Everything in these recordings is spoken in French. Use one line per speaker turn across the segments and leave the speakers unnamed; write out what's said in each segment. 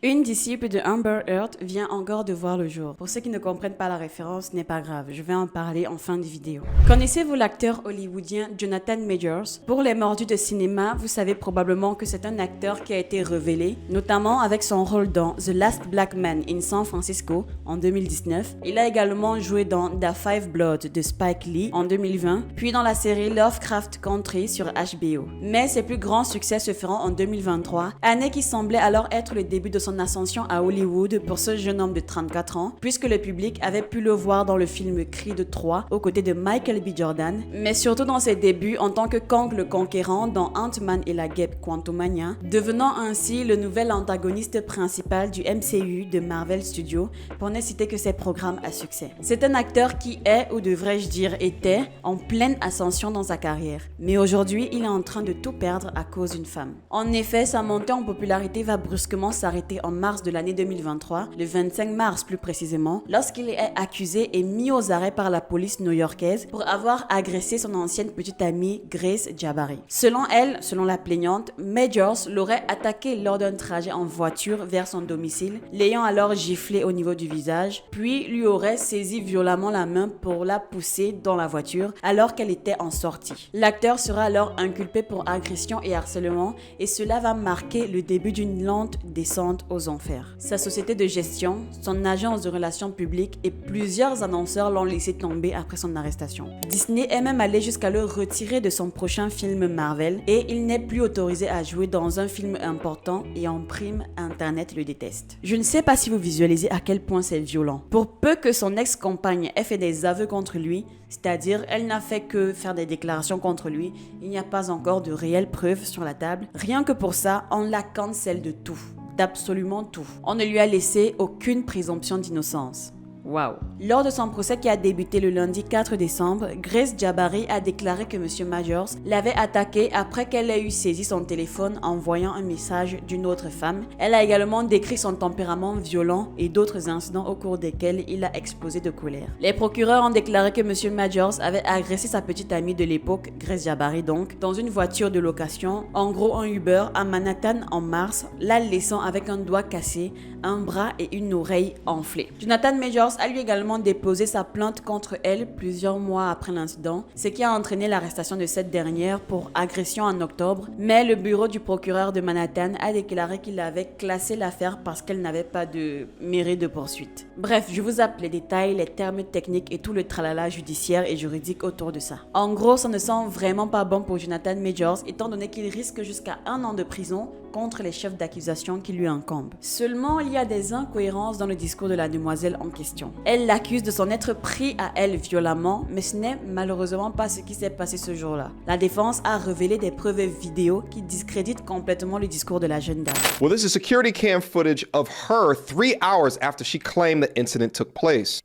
Une disciple de Amber Heard vient encore de voir le jour. Pour ceux qui ne comprennent pas la référence, ce n'est pas grave, je vais en parler en fin de vidéo. Connaissez-vous l'acteur hollywoodien Jonathan Majors? Pour les mordus de cinéma, vous savez probablement que c'est un acteur qui a été révélé, notamment avec son rôle dans The Last Black Man in San Francisco en 2019. Il a également joué dans The Five Bloods de Spike Lee en 2020, puis dans la série Lovecraft Country sur HBO. Mais ses plus grands succès se feront en 2023, année qui semblait alors être le début de son ascension à Hollywood pour ce jeune homme de 34 ans, puisque le public avait pu le voir dans le film Creed 3 aux côtés de Michael B. Jordan, mais surtout dans ses débuts en tant que Kang le Conquérant dans Ant-Man et la Guêpe Quantumania, devenant ainsi le nouvel antagoniste principal du MCU de Marvel Studios, pour ne citer que ses programmes à succès. C'est un acteur qui est, ou devrais-je dire était, en pleine ascension dans sa carrière. Mais aujourd'hui, il est en train de tout perdre à cause d'une femme. En effet, sa montée en popularité va brusquement s'arrêter en mars de l'année 2023, le 25 mars plus précisément, lorsqu'il est accusé et mis aux arrêts par la police new-yorkaise pour avoir agressé son ancienne petite amie Grace Jabbari. Selon elle, selon la plaignante, Majors l'aurait attaqué lors d'un trajet en voiture vers son domicile, l'ayant alors giflé au niveau du visage, puis lui aurait saisi violemment la main pour la pousser dans la voiture alors qu'elle était en sortie. L'acteur sera alors inculpé pour agression et harcèlement et cela va marquer le début d'une lente descente aux enfers. Sa société de gestion, son agence de relations publiques et plusieurs annonceurs l'ont laissé tomber après son arrestation. Disney est même allé jusqu'à le retirer de son prochain film Marvel et il n'est plus autorisé à jouer dans un film important et en prime, Internet le déteste. Je ne sais pas si vous visualisez à quel point c'est violent. Pour peu que son ex-compagne ait fait des aveux contre lui, c'est-à-dire elle n'a fait que faire des déclarations contre lui, il n'y a pas encore de réelles preuves sur la table. Rien que pour ça, on la cancelle de tout. D'absolument tout. On ne lui a laissé aucune présomption d'innocence. Waouh. Lors de son procès qui a débuté le lundi 4 décembre, Grace Jabbari a déclaré que M. Majors l'avait attaqué après qu'elle ait eu saisi son téléphone en voyant un message d'une autre femme. Elle a également décrit son tempérament violent et d'autres incidents au cours desquels il a explosé de colère. Les procureurs ont déclaré que M. Majors avait agressé sa petite amie de l'époque, Grace Jabbari donc, dans une voiture de location, en gros un Uber, à Manhattan en mars, la laissant avec un doigt cassé, un bras et une oreille enflée. Jonathan Majors a lui également déposé sa plainte contre elle plusieurs mois après l'incident, ce qui a entraîné l'arrestation de cette dernière pour agression en octobre, mais le bureau du procureur de Manhattan a déclaré qu'il avait classé l'affaire parce qu'elle n'avait pas de mérite de poursuite. Bref, je vous appelle les détails, les termes techniques et tout le tralala judiciaire et juridique autour de ça. En gros, ça ne sent vraiment pas bon pour Jonathan Majors étant donné qu'il risque jusqu'à 1 an de prison contre les chefs d'accusation qui lui incombent. Seulement, il y a des incohérences dans le discours de la demoiselle en question. Elle l'accuse de s'en être pris à elle violemment, mais ce n'est malheureusement pas ce qui s'est passé ce jour-là. La défense a révélé des preuves vidéo qui discréditent complètement le discours de la jeune dame.
Well, this is security cam footage of her 3 hours after she claimed the incident took place.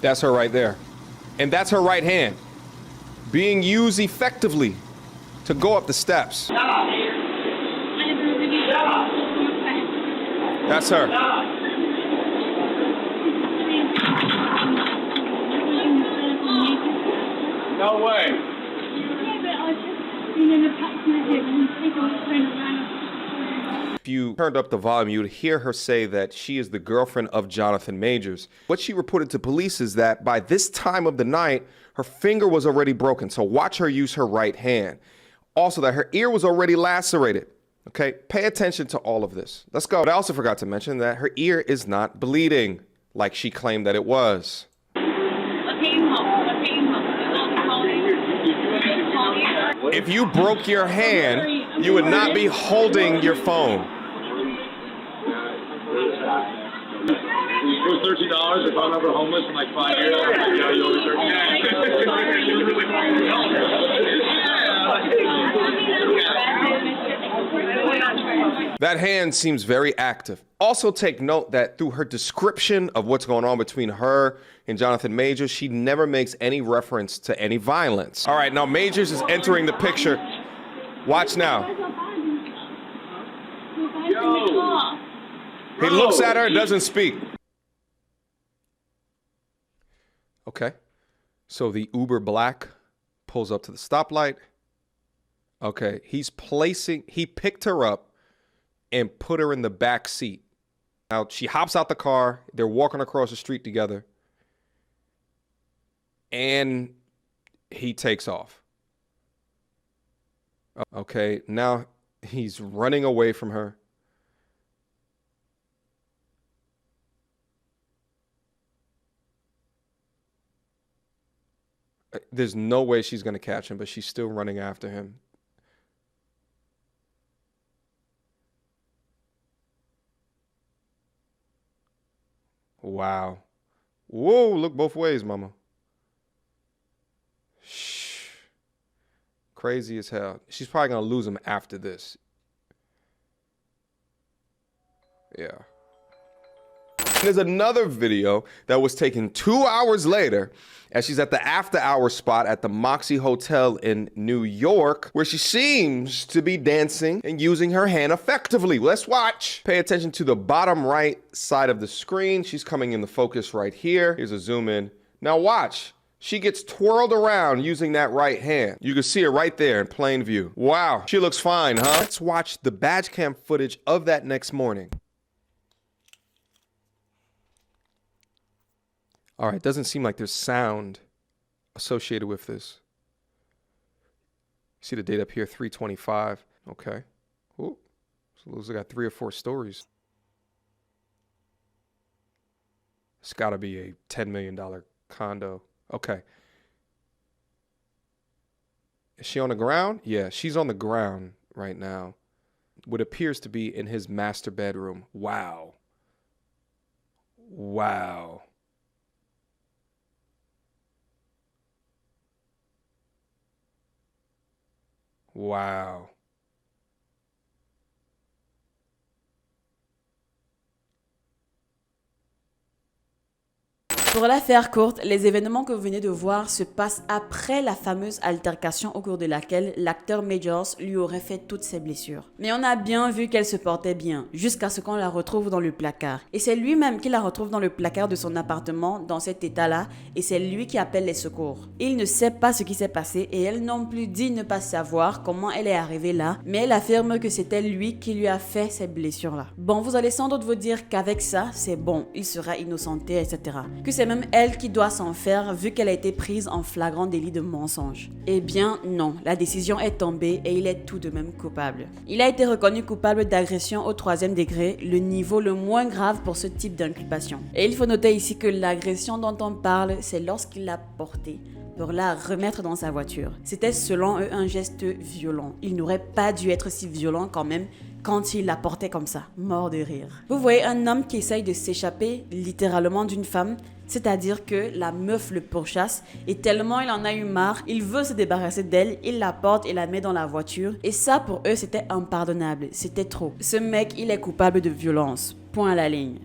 That's her right there. And that's her right hand being used effectively to go up the steps. That's her. No way. If you turned up the volume, you would hear her say that she is the girlfriend of Jonathan Majors. What she reported to police is that by this time of the night, her finger was already broken. So watch her use her right hand. Also, that her ear was already lacerated. Okay, pay attention to all of this. Let's go. But I also forgot to mention that her ear is not bleeding like she claimed that it was. If you broke your hand, you would not be holding your phone.
It was $13 if I'm ever homeless in like 5 years. You owe
That hand seems very active. Also take note that through her description of what's going on between her and Jonathan Majors, she never makes any reference to any violence. All right, now Majors is entering the picture. Watch now. He looks at her and doesn't speak. Okay, so the Uber Black pulls up to the stoplight. Okay, he picked her up and put her in the back seat. Now, she hops out the car. They're walking across the street together. And he takes off. Okay, now he's running away from her. There's no way she's going to catch him, but she's still running after him. Wow. Whoa, look both ways, mama. Shh. Crazy as hell. She's probably going to lose him after this. Yeah. There's another video that was taken 2 hours later as she's at the after-hour spot at the Moxie Hotel in New York, where she seems to be dancing and using her hand effectively. Let's watch. Pay attention to the bottom right side of the screen. She's coming in the focus right here. Here's a zoom in. Now watch. She gets twirled around using that right hand. You can see her right there in plain view. Wow, she looks fine, huh? Let's watch the badge cam footage of that next morning. All right, doesn't seem like there's sound associated with this. See the date up here, 3/25. Okay. Ooh. So those got 3 or 4 stories. It's got to be a $10 million condo. Okay. Is she on the ground? Yeah, she's on the ground right now. What appears to be in his master bedroom. Wow. Wow. Wow.
Pour la faire courte, les événements que vous venez de voir se passent après la fameuse altercation au cours de laquelle l'acteur Majors lui aurait fait toutes ses blessures. Mais on a bien vu qu'elle se portait bien, jusqu'à ce qu'on la retrouve dans le placard. Et c'est lui-même qui la retrouve dans le placard de son appartement, dans cet état-là, et c'est lui qui appelle les secours. Il ne sait pas ce qui s'est passé et elle non plus dit ne pas savoir comment elle est arrivée là, mais elle affirme que c'était lui qui lui a fait ces blessures-là. Bon, vous allez sans doute vous dire qu'avec ça, c'est bon, il sera innocenté, etc. Que c'est même elle qui doit s'en faire vu qu'elle a été prise en flagrant délit de mensonge. Eh bien non, la décision est tombée et il est tout de même coupable. Il a été reconnu coupable d'agression au 3e degré, le niveau le moins grave pour ce type d'inculpation. Et il faut noter ici que l'agression dont on parle, c'est lorsqu'il l'a portée pour la remettre dans sa voiture. C'était selon eux un geste violent. Il n'aurait pas dû être si violent quand même quand il la portait comme ça, mort de rire. Vous voyez un homme qui essaye de s'échapper littéralement d'une femme, c'est-à-dire que la meuf le pourchasse et tellement il en a eu marre, il veut se débarrasser d'elle, il la porte et la met dans la voiture et ça pour eux c'était impardonnable, c'était trop. Ce mec il est coupable de violence, point à la ligne.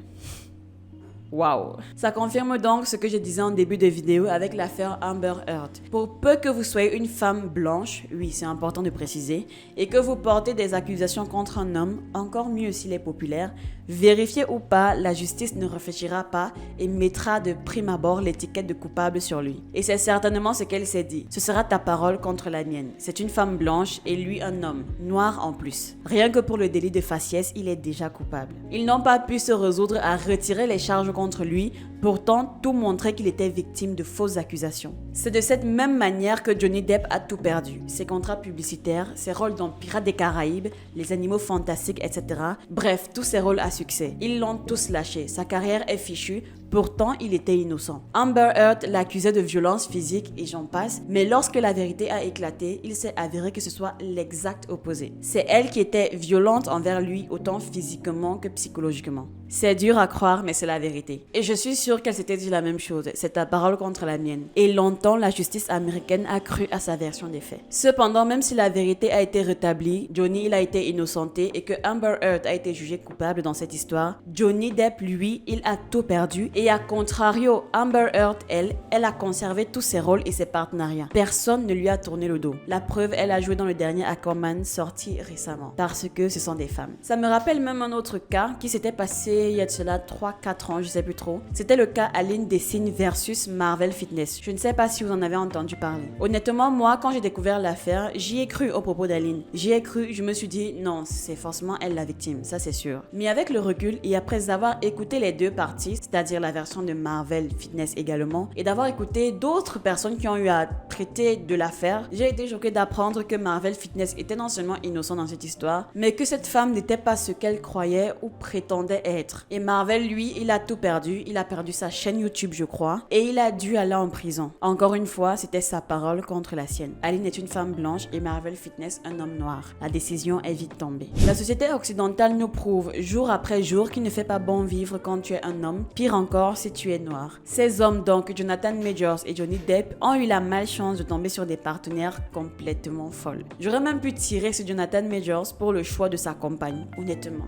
Waouh! Ça confirme donc ce que je disais en début de vidéo avec l'affaire Amber Heard. Pour peu que vous soyez une femme blanche, oui c'est important de préciser, et que vous portez des accusations contre un homme, encore mieux s'il est populaire, vérifiez ou pas, la justice ne réfléchira pas et mettra de prime abord l'étiquette de coupable sur lui. Et c'est certainement ce qu'elle s'est dit. Ce sera ta parole contre la mienne. C'est une femme blanche et lui un homme, noir en plus. Rien que pour le délit de faciès, il est déjà coupable. Ils n'ont pas pu se résoudre à retirer les charges contre lui, pourtant tout montrait qu'il était victime de fausses accusations. C'est de cette même manière que Johnny Depp a tout perdu. Ses contrats publicitaires, ses rôles dans Pirates des Caraïbes, Les Animaux Fantastiques, etc. Bref, tous ses rôles à succès. Ils l'ont tous lâché. Sa carrière est fichue. Pourtant, il était innocent. Amber Heard l'accusait de violence physique et j'en passe, mais lorsque la vérité a éclaté, il s'est avéré que ce soit l'exact opposé. C'est elle qui était violente envers lui, autant physiquement que psychologiquement. C'est dur à croire, mais c'est la vérité. Et je suis sûre qu'elle s'était dit la même chose, c'est ta parole contre la mienne. Et longtemps, la justice américaine a cru à sa version des faits. Cependant, même si la vérité a été rétablie, Johnny il a été innocenté et que Amber Heard a été jugée coupable dans cette histoire, Johnny Depp, lui, il a tout perdu Et à contrario, Amber Heard, elle a conservé tous ses rôles et ses partenariats. Personne ne lui a tourné le dos. La preuve, elle a joué dans le dernier Aquaman sorti récemment. Parce que ce sont des femmes. Ça me rappelle même un autre cas qui s'était passé il y a de cela 3-4 ans, je sais plus trop. C'était le cas Aline Dessine versus Marvel Fitness. Je ne sais pas si vous en avez entendu parler. Honnêtement, moi, quand j'ai découvert l'affaire, j'y ai cru au propos d'Aline. J'y ai cru, je me suis dit, non, c'est forcément elle la victime, ça c'est sûr. Mais avec le recul et après avoir écouté les deux parties, c'est-à-dire la version de Marvel Fitness également, et d'avoir écouté d'autres personnes qui ont eu à traiter de l'affaire, j'ai été choquée d'apprendre que Marvel Fitness était non seulement innocent dans cette histoire, mais que cette femme n'était pas ce qu'elle croyait ou prétendait être. Et Marvel, lui, il a tout perdu. Il a perdu sa chaîne YouTube, je crois, et il a dû aller en prison. Encore une fois, c'était sa parole contre la sienne. Aline est une femme blanche et Marvel Fitness un homme noir. La décision est vite tombée. La société occidentale nous prouve jour après jour qu'il ne fait pas bon vivre quand tu es un homme, pire encore si tu es noir. Ces hommes donc, Jonathan Majors et Johnny Depp, ont eu la malchance de tomber sur des partenaires complètement folles. J'aurais même pu tirer sur Jonathan Majors pour le choix de sa compagne, honnêtement.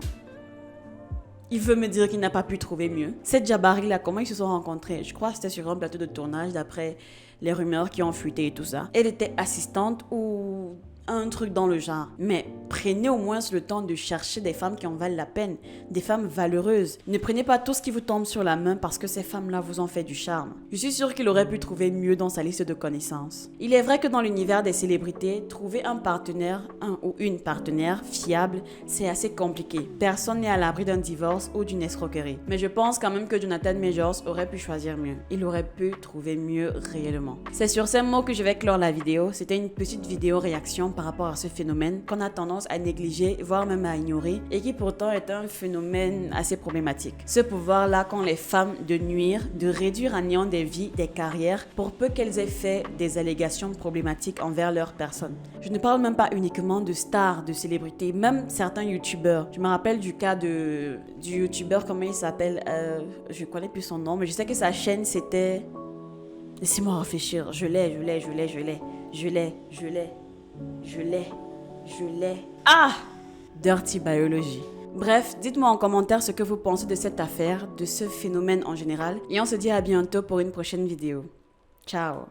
Il veut me dire qu'il n'a pas pu trouver mieux. Cette Jabari là, comment ils se sont rencontrés? Je crois que c'était sur un plateau de tournage d'après les rumeurs qui ont fuité et tout ça. Elle était assistante ou un truc dans le genre. Mais prenez au moins le temps de chercher des femmes qui en valent la peine, des femmes valeureuses. Ne prenez pas tout ce qui vous tombe sur la main parce que ces femmes-là vous ont fait du charme. Je suis sûre qu'il aurait pu trouver mieux dans sa liste de connaissances. Il est vrai que dans l'univers des célébrités, trouver un partenaire, un ou une partenaire fiable, c'est assez compliqué. Personne n'est à l'abri d'un divorce ou d'une escroquerie. Mais je pense quand même que Jonathan Majors aurait pu choisir mieux. Il aurait pu trouver mieux réellement. C'est sur ces mots que je vais clore la vidéo. C'était une petite vidéo réaction par rapport à ce phénomène qu'on a tendance à négliger, voire même à ignorer, et qui pourtant est un phénomène assez problématique. Ce pouvoir-là qu'ont les femmes de nuire, de réduire à néant des vies, des carrières, pour peu qu'elles aient fait des allégations problématiques envers leur personne. Je ne parle même pas uniquement de stars, de célébrités, même certains youtubeurs. Je me rappelle du cas du youtubeur, comment il s'appelle, je connais plus son nom, mais je sais que sa chaîne c'était... Laissez-moi réfléchir, je l'ai. Ah! Dirty Biology. Bref, dites-moi en commentaire ce que vous pensez de cette affaire, de ce phénomène en général. Et on se dit à bientôt pour une prochaine vidéo. Ciao!